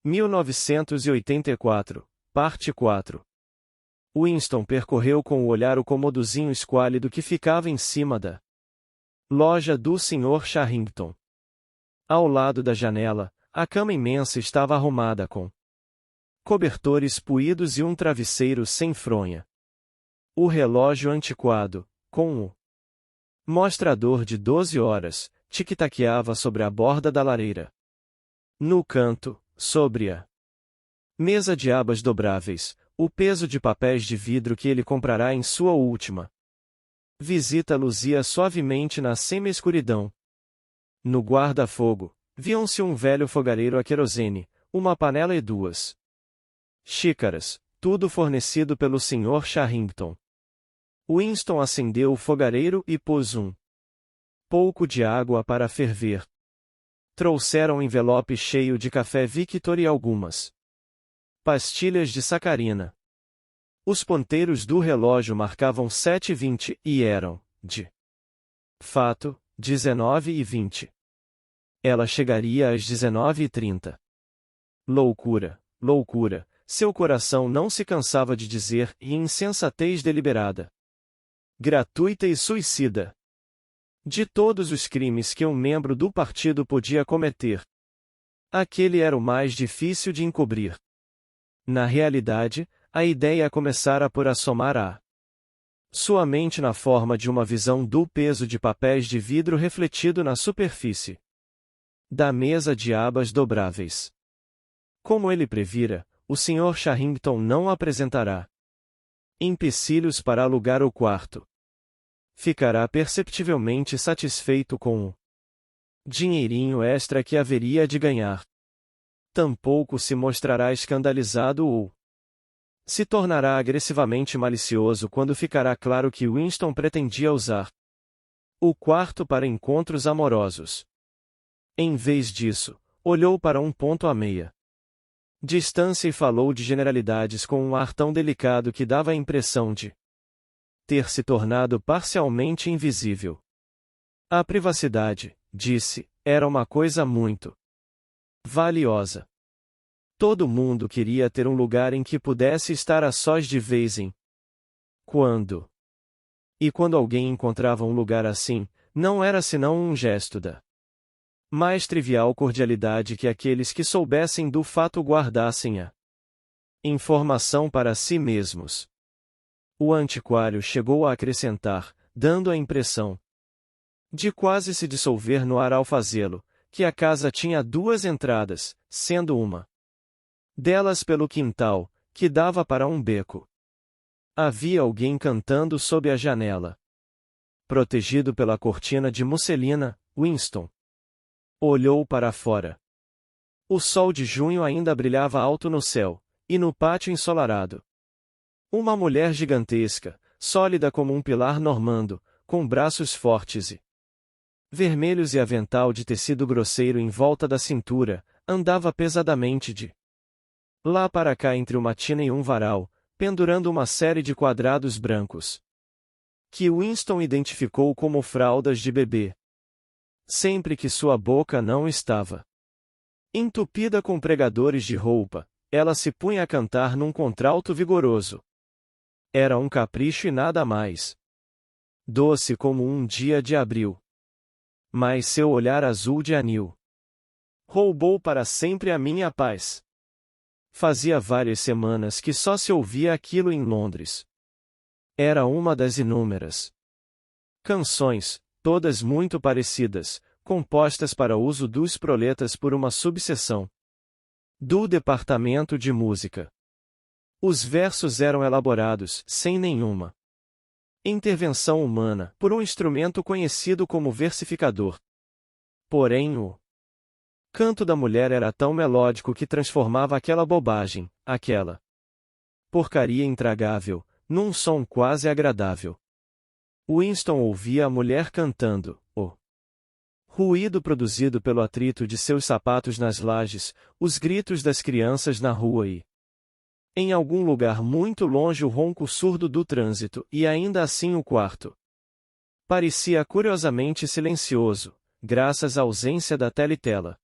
1984, parte 4. Winston percorreu com o olhar o comodozinho esquálido que ficava em cima da loja do Sr. Charrington. Ao lado da janela, a cama imensa estava arrumada com cobertores puídos e um travesseiro sem fronha. O relógio antiquado, com o mostrador de 12 horas, tic-taqueava sobre a borda da lareira. No canto, sobre a mesa de abas dobráveis, o peso de papéis de vidro que ele comprará em sua última visita luzia suavemente na semi-escuridão. No guarda-fogo, viam-se um velho fogareiro a querosene, uma panela e 2 xícaras, tudo fornecido pelo Sr. Charrington. Winston acendeu o fogareiro e pôs um pouco de água para ferver. Trouxeram um envelope cheio de café Victor e algumas pastilhas de sacarina. Os ponteiros do relógio marcavam 7h20 e eram, de fato, 19h20. Ela chegaria às 19h30. Loucura, loucura, seu coração não se cansava de dizer, e insensatez deliberada, gratuita e suicida. De todos os crimes que um membro do partido podia cometer, aquele era o mais difícil de encobrir. Na realidade, a ideia começara por assomar a sua mente na forma de uma visão do peso de papéis de vidro refletido na superfície da mesa de abas dobráveis. Como ele previra, o Sr. Charrington não apresentará empecilhos para alugar o quarto. Ficará perceptivelmente satisfeito com o dinheirinho extra que haveria de ganhar. Tampouco se mostrará escandalizado ou se tornará agressivamente malicioso quando ficará claro que Winston pretendia usar o quarto para encontros amorosos. Em vez disso, olhou para um ponto a meia distância e falou de generalidades com um ar tão delicado que dava a impressão de ter se tornado parcialmente invisível. A privacidade, disse, era uma coisa muito valiosa. Todo mundo queria ter um lugar em que pudesse estar a sós de vez em quando. E quando alguém encontrava um lugar assim, não era senão um gesto da mais trivial cordialidade que aqueles que soubessem do fato guardassem a informação para si mesmos. O antiquário chegou a acrescentar, dando a impressão de quase se dissolver no ar ao fazê-lo, que a casa tinha 2 entradas, sendo uma delas pelo quintal, que dava para um beco. Havia alguém cantando sob a janela. Protegido pela cortina de musselina, Winston olhou para fora. O sol de junho ainda brilhava alto no céu, e no pátio ensolarado. Uma mulher gigantesca, sólida como um pilar normando, com braços fortes e vermelhos e avental de tecido grosseiro em volta da cintura, andava pesadamente de lá para cá entre uma tina e um varal, pendurando uma série de quadrados brancos, que Winston identificou como fraldas de bebê. Sempre que sua boca não estava entupida com pregadores de roupa, ela se punha a cantar num contralto vigoroso. Era um capricho e nada mais. Doce como um dia de abril. Mas seu olhar azul de anil roubou para sempre a minha paz. Fazia várias semanas que só se ouvia aquilo em Londres. Era uma das inúmeras canções, todas muito parecidas, compostas para uso dos proletas por uma subseção do departamento de música. Os versos eram elaborados, sem nenhuma intervenção humana, por um instrumento conhecido como versificador. Porém o canto da mulher era tão melódico que transformava aquela bobagem, aquela porcaria intragável, num som quase agradável. Winston ouvia a mulher cantando, o ruído produzido pelo atrito de seus sapatos nas lajes, os gritos das crianças na rua e, em algum lugar muito longe, o ronco surdo do trânsito, e ainda assim o quarto parecia curiosamente silencioso, graças à ausência da teletela.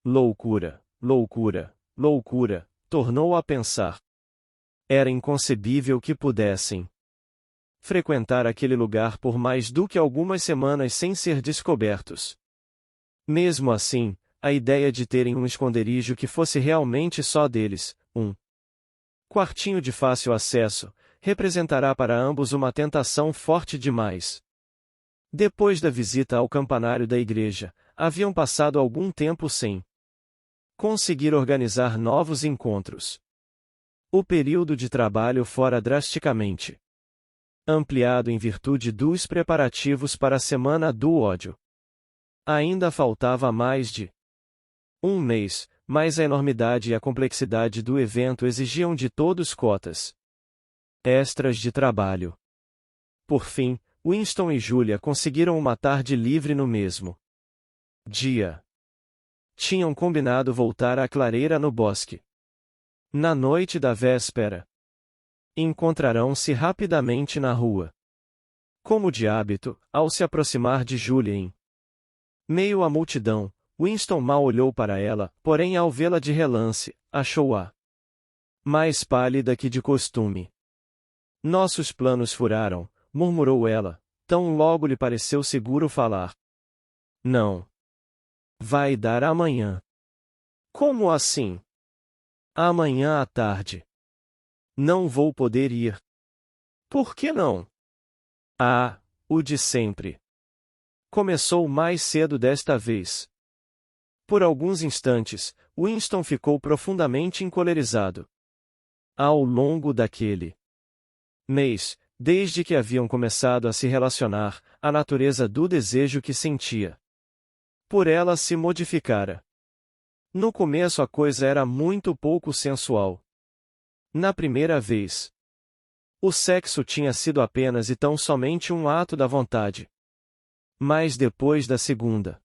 Loucura, loucura, loucura, tornou a pensar. Era inconcebível que pudessem frequentar aquele lugar por mais do que algumas semanas sem ser descobertos. Mesmo assim, a ideia de terem um esconderijo que fosse realmente só deles, um quartinho de fácil acesso, representará para ambos uma tentação forte demais. Depois da visita ao campanário da igreja, haviam passado algum tempo sem conseguir organizar novos encontros. O período de trabalho fora drasticamente ampliado em virtude dos preparativos para a Semana do Ódio. Ainda faltava mais de um mês, mas a enormidade e a complexidade do evento exigiam de todos cotas extras de trabalho. Por fim, Winston e Julia conseguiram uma tarde livre no mesmo dia. Tinham combinado voltar à clareira no bosque. Na noite da véspera, encontrarão-se rapidamente na rua. Como de hábito, ao se aproximar de Julia em meio à multidão, Winston mal olhou para ela, porém ao vê-la de relance, achou-a mais pálida que de costume. Nossos planos furaram, murmurou ela, tão logo lhe pareceu seguro falar. Não. Vai dar amanhã. Como assim? Amanhã à tarde. Não vou poder ir. Por que não? Ah, o de sempre. Começou mais cedo desta vez. Por alguns instantes, Winston ficou profundamente encolerizado. Ao longo daquele mês, desde que haviam começado a se relacionar, a natureza do desejo que sentia por ela se modificara. No começo a coisa era muito pouco sensual. Na primeira vez, o sexo tinha sido apenas e tão somente um ato da vontade. Mas depois da segunda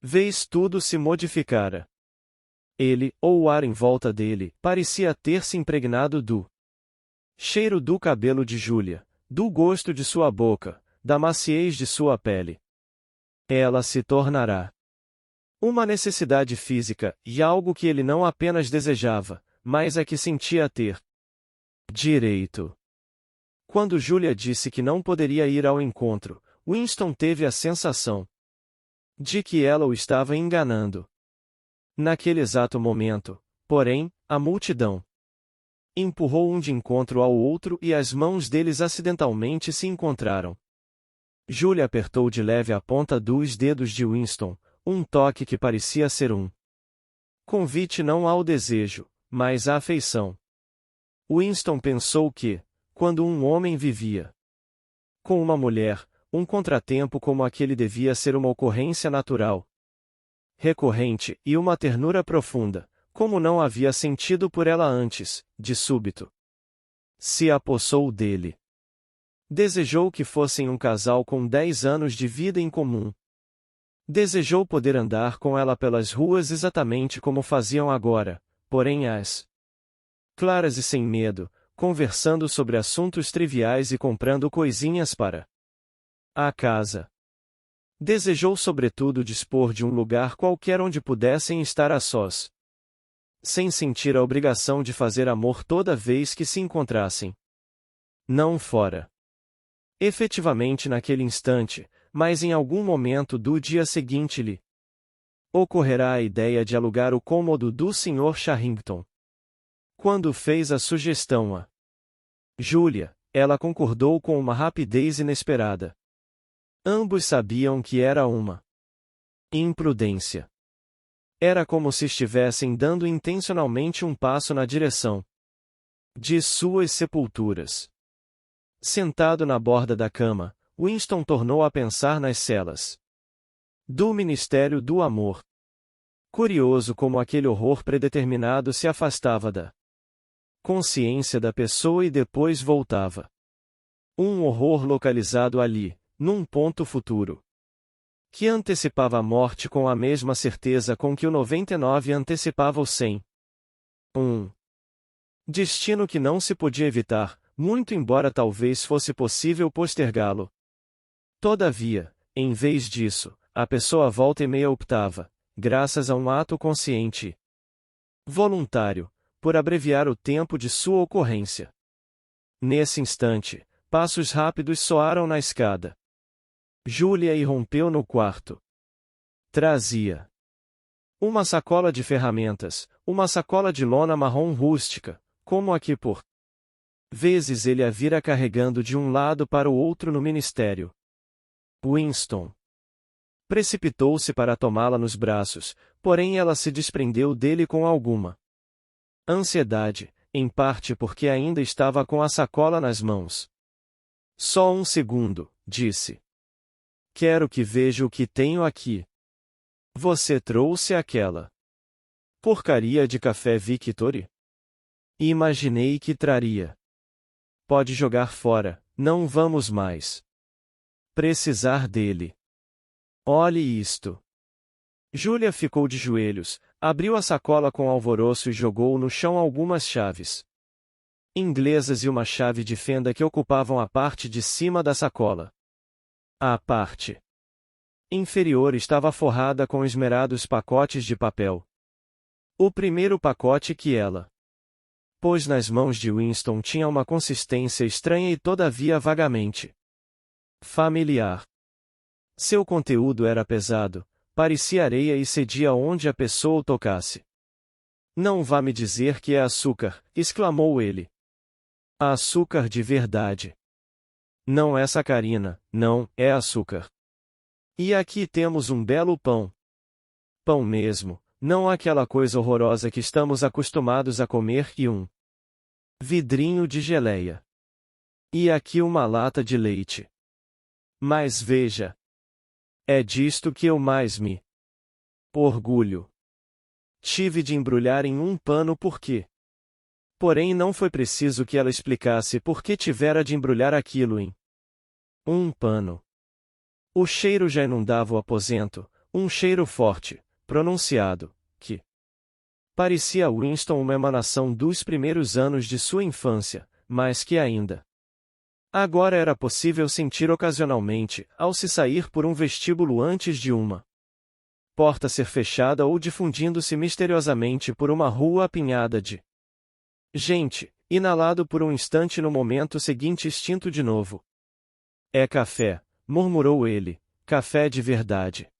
vez tudo se modificara. Ele, ou o ar em volta dele, parecia ter se impregnado do cheiro do cabelo de Julia, do gosto de sua boca, da maciez de sua pele. Ela se tornará uma necessidade física, e algo que ele não apenas desejava, mas a que sentia ter direito. Quando Julia disse que não poderia ir ao encontro, Winston teve a sensação de que ela o estava enganando. Naquele exato momento, porém, a multidão empurrou um de encontro ao outro e as mãos deles acidentalmente se encontraram. Julia apertou de leve a ponta dos dedos de Winston, um toque que parecia ser um convite não ao desejo, mas à afeição. Winston pensou que, quando um homem vivia com uma mulher, um contratempo como aquele devia ser uma ocorrência natural, recorrente, e uma ternura profunda, como não havia sentido por ela antes, de súbito. Se apossou dele. Desejou que fossem um casal com 10 anos de vida em comum. Desejou poder andar com ela pelas ruas exatamente como faziam agora, porém às claras e sem medo, conversando sobre assuntos triviais e comprando coisinhas para a casa. Desejou sobretudo dispor de um lugar qualquer onde pudessem estar a sós, sem sentir a obrigação de fazer amor toda vez que se encontrassem. Não fora efetivamente naquele instante, mas em algum momento do dia seguinte lhe ocorrerá a ideia de alugar o cômodo do Sr. Charrington. Quando fez a sugestão a Julia, ela concordou com uma rapidez inesperada. Ambos sabiam que era uma imprudência. Era como se estivessem dando intencionalmente um passo na direção de suas sepulturas. Sentado na borda da cama, Winston tornou a pensar nas celas do Ministério do Amor. Curioso como aquele horror predeterminado se afastava da consciência da pessoa e depois voltava. Um horror localizado ali, num ponto futuro, que antecipava a morte com a mesma certeza com que o 99 antecipava o 100. Um destino que não se podia evitar, muito embora talvez fosse possível postergá-lo. Todavia, em vez disso, a pessoa volta e meia optava, graças a um ato consciente Voluntário, por abreviar o tempo de sua ocorrência. Nesse instante, passos rápidos soaram na escada. Júlia irrompeu no quarto. Trazia uma sacola de ferramentas, uma sacola de lona marrom rústica, como a que por vezes ele a vira carregando de um lado para o outro no ministério. Winston precipitou-se para tomá-la nos braços, porém ela se desprendeu dele com alguma ansiedade, em parte porque ainda estava com a sacola nas mãos. Só um segundo, disse. Quero que veja o que tenho aqui. Você trouxe aquela porcaria de café Victory? Imaginei que traria. Pode jogar fora, não vamos mais precisar dele. Olhe isto. Júlia ficou de joelhos, abriu a sacola com alvoroço e jogou no chão algumas chaves inglesas e uma chave de fenda que ocupavam a parte de cima da sacola. A parte inferior estava forrada com esmerados pacotes de papel. O primeiro pacote que ela pôs nas mãos de Winston tinha uma consistência estranha e todavia vagamente familiar. Seu conteúdo era pesado, parecia areia e cedia onde a pessoa o tocasse. Não vá me dizer que é açúcar, exclamou ele. Açúcar de verdade. Não é sacarina, não, é açúcar. E aqui temos um belo pão. Pão mesmo, não aquela coisa horrorosa que estamos acostumados a comer e um vidrinho de geleia. E aqui uma lata de leite. Mas veja. É disto que eu mais me orgulho. Tive de embrulhar em um pano porque. Porém não foi preciso que ela explicasse por que tivera de embrulhar aquilo em um pano. O cheiro já inundava o aposento, um cheiro forte, pronunciado, que parecia a Winston uma emanação dos primeiros anos de sua infância, mas que ainda agora era possível sentir ocasionalmente, ao se sair por um vestíbulo antes de uma porta ser fechada ou difundindo-se misteriosamente por uma rua apinhada de gente, inalado por um instante no momento seguinte extinto de novo. É café, murmurou ele, café de verdade.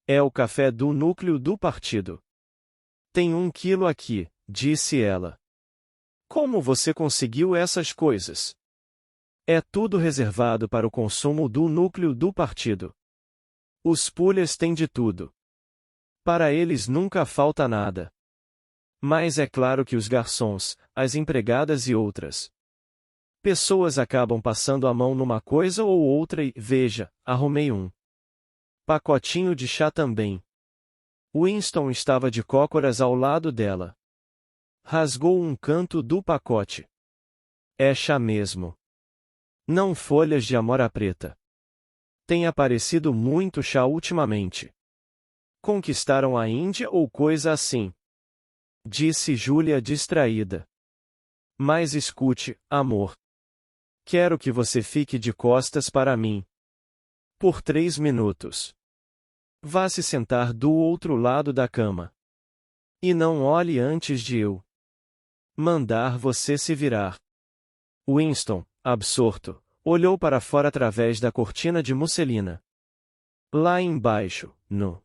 É o café do núcleo do partido. Tem 1 quilo aqui, disse ela. Como você conseguiu essas coisas? É tudo reservado para o consumo do núcleo do partido. Os pulhas têm de tudo. Para eles nunca falta nada. Mas é claro que os garçons, as empregadas e outras pessoas acabam passando a mão numa coisa ou outra e, veja, arrumei um pacotinho de chá também. Winston estava de cócoras ao lado dela. Rasgou um canto do pacote. É chá mesmo. Não folhas de amora preta. Tem aparecido muito chá ultimamente. Conquistaram a Índia ou coisa assim? Disse Júlia distraída. Mas escute, amor. Quero que você fique de costas para mim. Por 3 minutos. Vá se sentar do outro lado da cama. E não olhe antes de eu mandar você se virar. Winston, absorto, olhou para fora através da cortina de musselina. Lá embaixo, no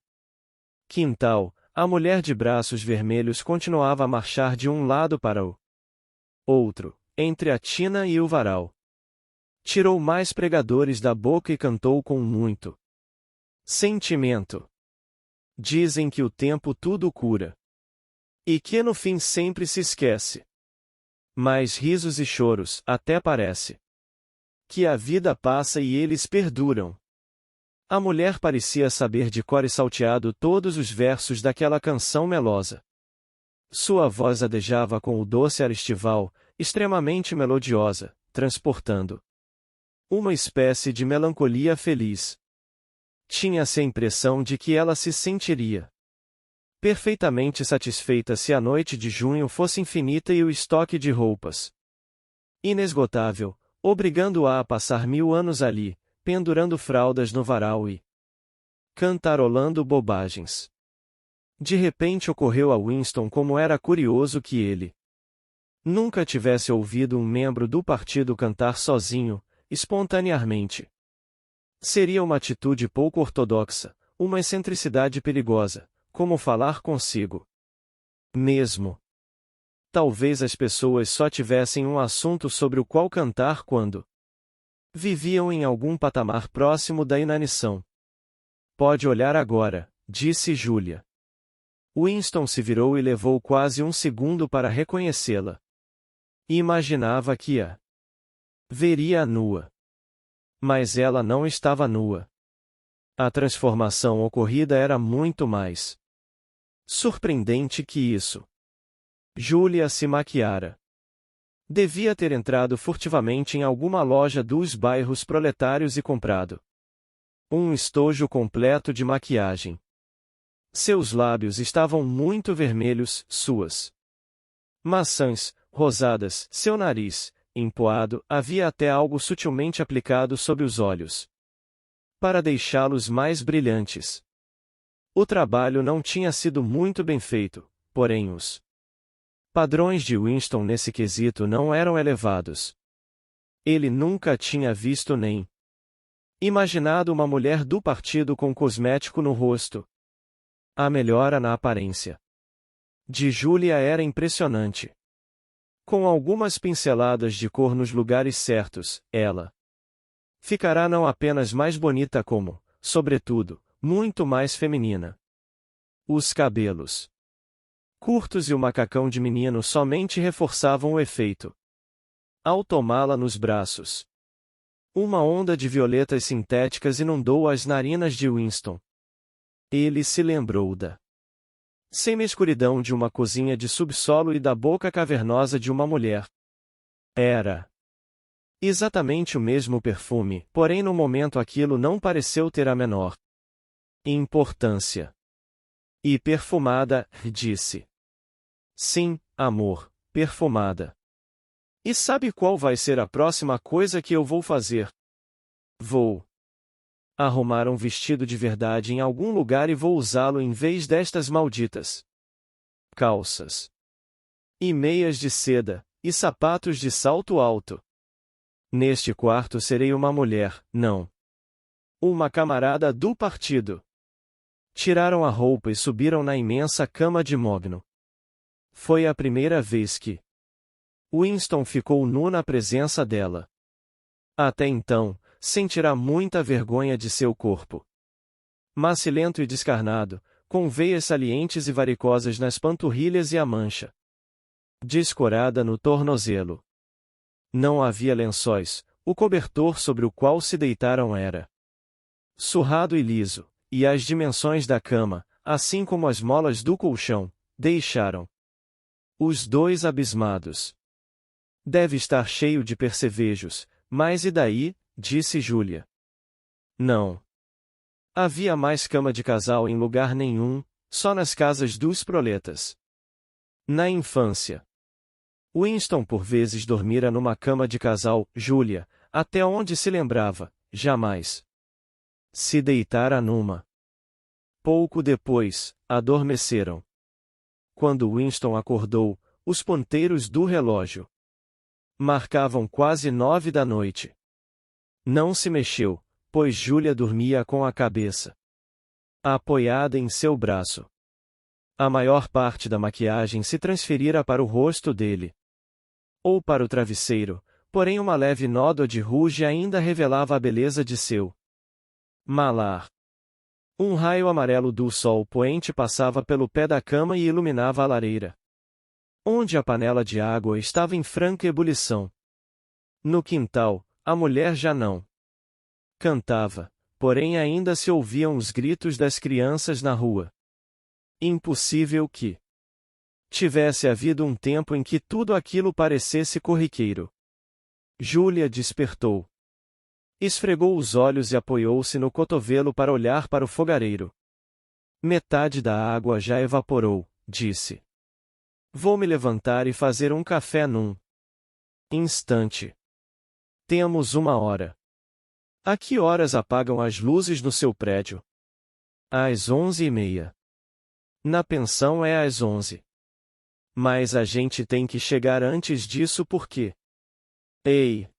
quintal, a mulher de braços vermelhos continuava a marchar de um lado para o outro, entre a tina e o varal. Tirou mais pregadores da boca e cantou com muito sentimento. Dizem que o tempo tudo cura. E que no fim sempre se esquece. Mas risos e choros, até parece que a vida passa e eles perduram. A mulher parecia saber de cor e salteado todos os versos daquela canção melosa. Sua voz adejava com o doce ar estival, extremamente melodiosa, transportando uma espécie de melancolia feliz. Tinha-se a impressão de que ela se sentiria perfeitamente satisfeita se a noite de junho fosse infinita e o estoque de roupas inesgotável, obrigando-a a passar 1000 anos ali, pendurando fraldas no varal e cantarolando bobagens. De repente ocorreu a Winston como era curioso que ele nunca tivesse ouvido um membro do partido cantar sozinho, espontaneamente. Seria uma atitude pouco ortodoxa, uma excentricidade perigosa, como falar consigo mesmo. Talvez as pessoas só tivessem um assunto sobre o qual cantar quando viviam em algum patamar próximo da inanição. Pode olhar agora, disse Julia. Winston se virou e levou quase um segundo para reconhecê-la. Imaginava que a veria nua. Mas ela não estava nua. A transformação ocorrida era muito mais surpreendente que isso. Julia se maquiara. Devia ter entrado furtivamente em alguma loja dos bairros proletários e comprado um estojo completo de maquiagem. Seus lábios estavam muito vermelhos, suas maçãs, rosadas, seu nariz, empoado, havia até algo sutilmente aplicado sob os olhos para deixá-los mais brilhantes. O trabalho não tinha sido muito bem feito, porém os padrões de Winston nesse quesito não eram elevados. Ele nunca tinha visto nem imaginado uma mulher do partido com cosmético no rosto. A melhora na aparência de Julia era impressionante. Com algumas pinceladas de cor nos lugares certos, ela ficará não apenas mais bonita como, sobretudo, muito mais feminina. Os cabelos curtos e o macacão de menino somente reforçavam o efeito. Ao tomá-la nos braços, uma onda de violetas sintéticas inundou as narinas de Winston. Ele se lembrou da semi-escuridão de uma cozinha de subsolo e da boca cavernosa de uma mulher. Era exatamente o mesmo perfume, porém no momento aquilo não pareceu ter a menor importância. E perfumada, disse. Sim, amor, perfumada. E sabe qual vai ser a próxima coisa que eu vou fazer? Vou arrumar um vestido de verdade em algum lugar e vou usá-lo em vez destas malditas calças e meias de seda, e sapatos de salto alto. Neste quarto serei uma mulher, não uma camarada do partido. Tiraram a roupa e subiram na imensa cama de mogno. Foi a primeira vez que Winston ficou nu na presença dela. Até então, sentirá muita vergonha de seu corpo macilento e descarnado, com veias salientes e varicosas nas panturrilhas e a mancha descorada no tornozelo. Não havia lençóis, o cobertor sobre o qual se deitaram era surrado e liso, e as dimensões da cama, assim como as molas do colchão, deixaram os dois abismados. Deve estar cheio de percevejos, mas e daí? Disse Julia. Não. Havia mais cama de casal em lugar nenhum, só nas casas dos proletas. Na infância, Winston por vezes dormira numa cama de casal, Julia, até onde se lembrava, jamais se deitara numa. Pouco depois, adormeceram. Quando Winston acordou, os ponteiros do relógio marcavam quase 9 da noite. Não se mexeu, pois Julia dormia com a cabeça apoiada em seu braço. A maior parte da maquiagem se transferira para o rosto dele, ou para o travesseiro, porém uma leve nódoa de ruge ainda revelava a beleza de seu malar. Um raio amarelo do sol poente passava pelo pé da cama e iluminava a lareira, onde a panela de água estava em franca ebulição. No quintal, a mulher já não cantava, porém ainda se ouviam os gritos das crianças na rua. Impossível que tivesse havido um tempo em que tudo aquilo parecesse corriqueiro. Julia despertou. Esfregou os olhos e apoiou-se no cotovelo para olhar para o fogareiro. Metade da água já evaporou, disse. Vou me levantar e fazer um café num instante. Temos 1 hora. A que horas apagam as luzes no seu prédio? Às 11h30. Na pensão é às 11. Mas a gente tem que chegar antes disso porque... Ei!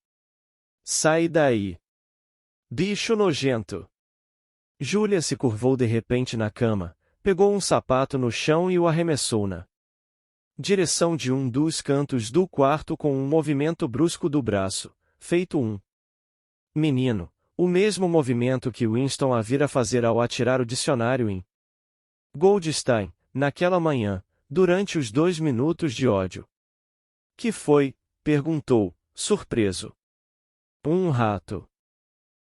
Sai daí! Bicho nojento! Júlia se curvou de repente na cama, pegou um sapato no chão e o arremessou na direção de um dos cantos do quarto com um movimento brusco do braço, feito um menino, o mesmo movimento que Winston a vira fazer ao atirar o dicionário em Goldstein, naquela manhã, durante os 2 minutos de ódio. Que foi? Perguntou, surpreso. Um rato.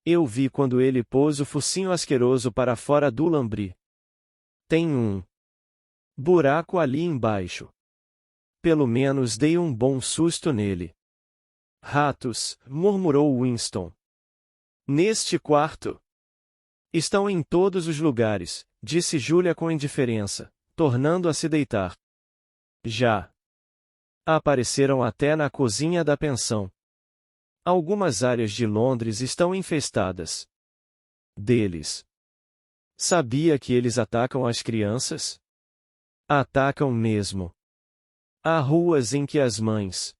Eu vi quando ele pôs o focinho asqueroso para fora do lambri. Tem um buraco ali embaixo. Pelo menos dei um bom susto nele. Ratos, murmurou Winston. Neste quarto? Estão em todos os lugares, disse Júlia com indiferença, tornando a se deitar. Já apareceram até na cozinha da pensão. Algumas áreas de Londres estão infestadas deles. Sabia que eles atacam as crianças? Atacam mesmo. Há ruas em que as mães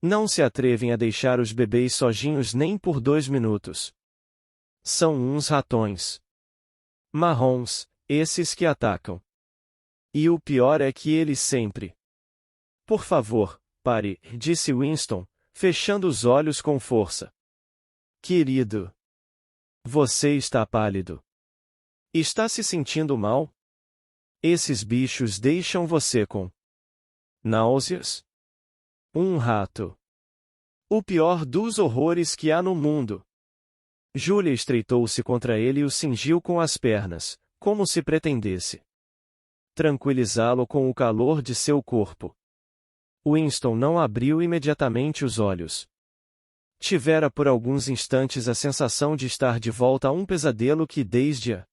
não se atrevem a deixar os bebês sozinhos nem por 2 minutos. São uns ratões marrons, esses que atacam. E o pior é que eles sempre... Por favor, pare, disse Winston, fechando os olhos com força. Querido. Você está pálido. Está se sentindo mal? Esses bichos deixam você com náuseas? Um rato. O pior dos horrores que há no mundo. Júlia estreitou-se contra ele e o cingiu com as pernas, como se pretendesse tranquilizá-lo com o calor de seu corpo. Winston não abriu imediatamente os olhos. Tivera por alguns instantes a sensação de estar de volta a um pesadelo que desde a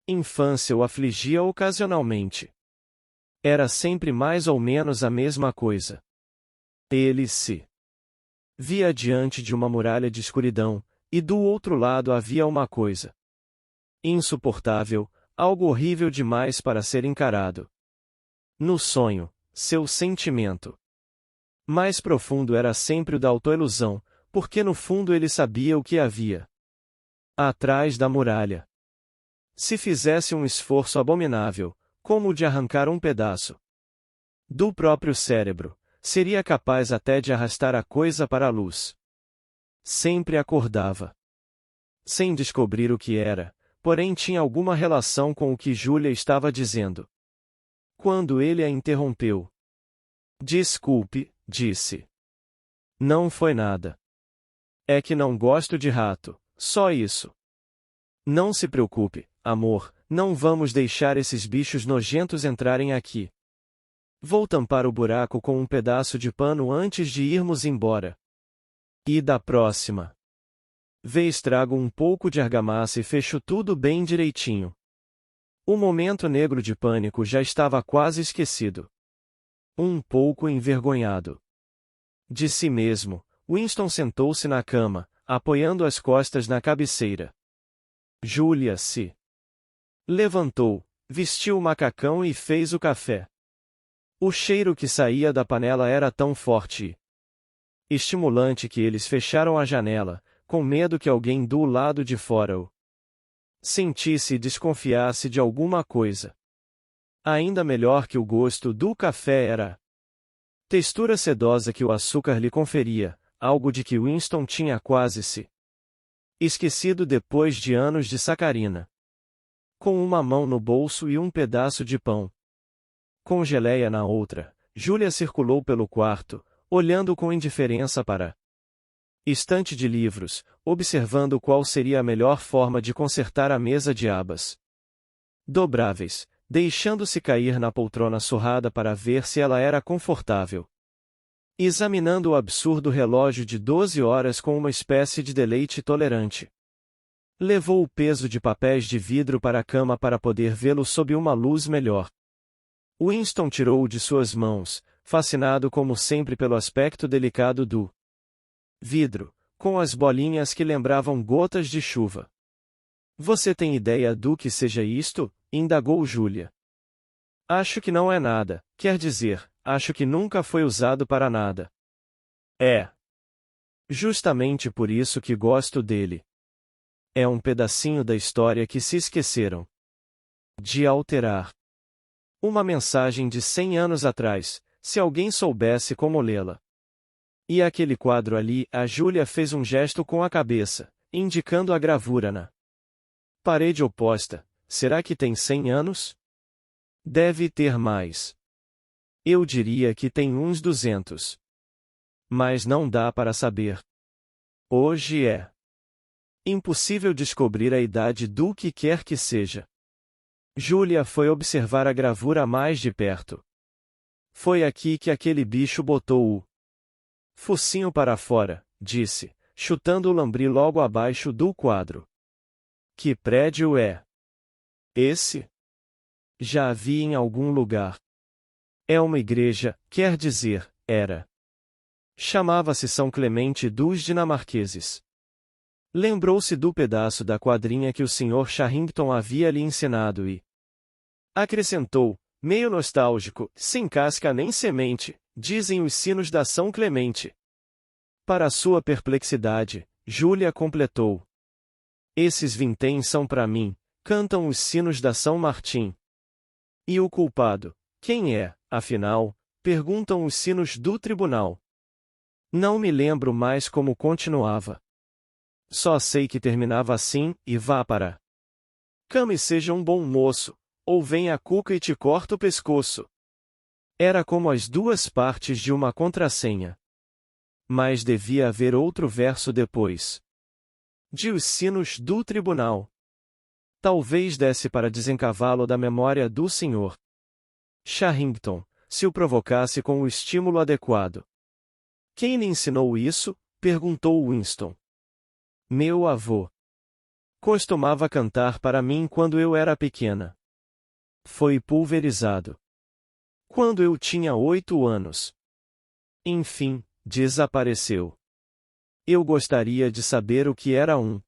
infância o afligia ocasionalmente. Era sempre mais ou menos a mesma coisa. Ele se via diante de uma muralha de escuridão, e do outro lado havia uma coisa insuportável, algo horrível demais para ser encarado. No sonho, seu sentimento mais profundo era sempre o da autoilusão, porque no fundo ele sabia o que havia atrás da muralha. Se fizesse um esforço abominável, como o de arrancar um pedaço do próprio cérebro, seria capaz até de arrastar a coisa para a luz. Sempre acordava sem descobrir o que era, porém tinha alguma relação com o que Júlia estava dizendo. Quando ele a interrompeu. Desculpe, disse. Não foi nada. É que não gosto de rato, só isso. Não se preocupe, amor, não vamos deixar esses bichos nojentos entrarem aqui. Vou tampar o buraco com um pedaço de pano antes de irmos embora. E da próxima vez trago um pouco de argamassa e fecho tudo bem direitinho. O momento negro de pânico já estava quase esquecido. Um pouco envergonhado de si mesmo, Winston sentou-se na cama, apoiando as costas na cabeceira. Júlia se levantou, vestiu o macacão e fez o café. O cheiro que saía da panela era tão forte e estimulante que eles fecharam a janela, com medo que alguém do lado de fora o sentisse e desconfiasse de alguma coisa. Ainda melhor que o gosto do café era a textura sedosa que o açúcar lhe conferia, algo de que Winston tinha quase se esquecido depois de anos de sacarina. Com uma mão no bolso e um pedaço de pão com geleia na outra, Júlia circulou pelo quarto, olhando com indiferença para a estante de livros, observando qual seria a melhor forma de consertar a mesa de abas dobráveis, deixando-se cair na poltrona surrada para ver se ela era confortável. Examinando o absurdo relógio de 12 horas com uma espécie de deleite tolerante. Levou o peso de papéis de vidro para a cama para poder vê-lo sob uma luz melhor. Winston tirou-o de suas mãos, fascinado como sempre pelo aspecto delicado do vidro, com as bolinhas que lembravam gotas de chuva. Você tem ideia do que seja isto? Indagou Júlia. Acho que não é nada, quer dizer, acho que nunca foi usado para nada. É justamente por isso que gosto dele. É um pedacinho da história que se esqueceram de alterar. Uma mensagem de 100 anos atrás, se alguém soubesse como lê-la. E aquele quadro ali, a Júlia fez um gesto com a cabeça, indicando a gravura na parede oposta. Será que tem 100 anos? Deve ter mais. Eu diria que tem uns 200. Mas não dá para saber. Hoje é impossível descobrir a idade do que quer que seja. Júlia foi observar a gravura mais de perto. Foi aqui que aquele bicho botou o focinho para fora, disse, chutando o lambri logo abaixo do quadro. Que prédio é esse? Já vi em algum lugar. É uma igreja, quer dizer, era. Chamava-se São Clemente dos Dinamarqueses. Lembrou-se do pedaço da quadrinha que o Sr. Charrington havia lhe ensinado e acrescentou, meio nostálgico, sem casca nem semente, dizem os sinos da São Clemente. Para sua perplexidade, Júlia completou. Esses vinténs são para mim, cantam os sinos da São Martim. E o culpado, quem é, afinal? Perguntam os sinos do tribunal. Não me lembro mais como continuava. Só sei que terminava assim, e vá para cama e seja um bom moço, ou vem a cuca e te corta o pescoço. Era como as duas partes de uma contrassenha. Mas devia haver outro verso depois. De os sinos do tribunal. Talvez desse para desencavá-lo da memória do Sr. Charrington, se o provocasse com o estímulo adequado. Quem lhe ensinou isso? Perguntou Winston. Meu avô. Costumava cantar para mim quando eu era pequena. Foi pulverizado quando eu tinha 8 anos. Enfim, desapareceu. Eu gostaria de saber o que era um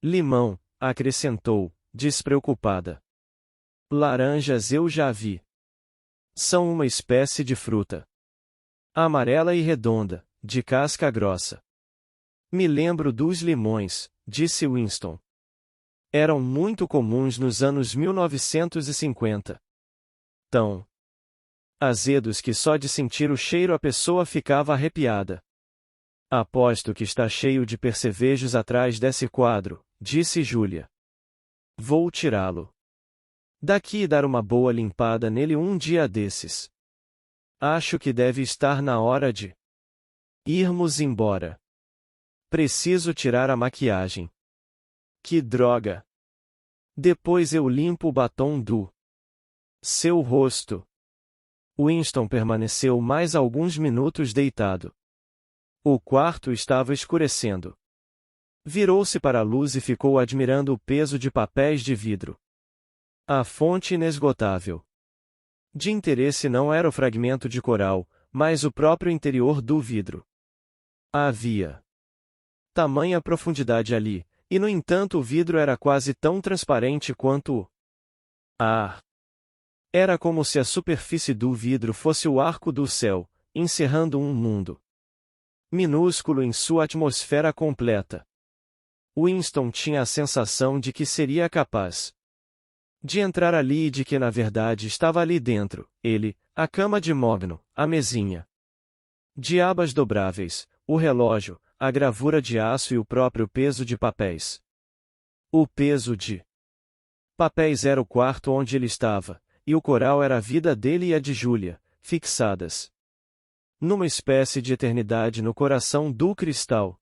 limão, acrescentou, despreocupada. Laranjas eu já vi. São uma espécie de fruta. Amarela e redonda, de casca grossa. Me lembro dos limões, disse Winston. Eram muito comuns nos anos 1950. Tão azedos que só de sentir o cheiro a pessoa ficava arrepiada. Aposto que está cheio de percevejos atrás desse quadro, disse Júlia. Vou tirá-lo daqui e dar uma boa limpada nele um dia desses. Acho que deve estar na hora de irmos embora. Preciso tirar a maquiagem. Que droga! Depois eu limpo o batom do seu rosto. Winston permaneceu mais alguns minutos deitado. O quarto estava escurecendo. Virou-se para a luz e ficou admirando o peso de papéis de vidro. A fonte inesgotável de interesse não era o fragmento de coral, mas o próprio interior do vidro. Havia tamanha profundidade ali, e no entanto o vidro era quase tão transparente quanto o ar. Era como se a superfície do vidro fosse o arco do céu, encerrando um mundo minúsculo em sua atmosfera completa. Winston tinha a sensação de que seria capaz de entrar ali e de que na verdade estava ali dentro, ele, a cama de mogno, a mesinha de abas dobráveis, o relógio, a gravura de aço e o próprio peso de papéis. O peso de papéis era o quarto onde ele estava, e o coral era a vida dele e a de Júlia, fixadas numa espécie de eternidade no coração do cristal.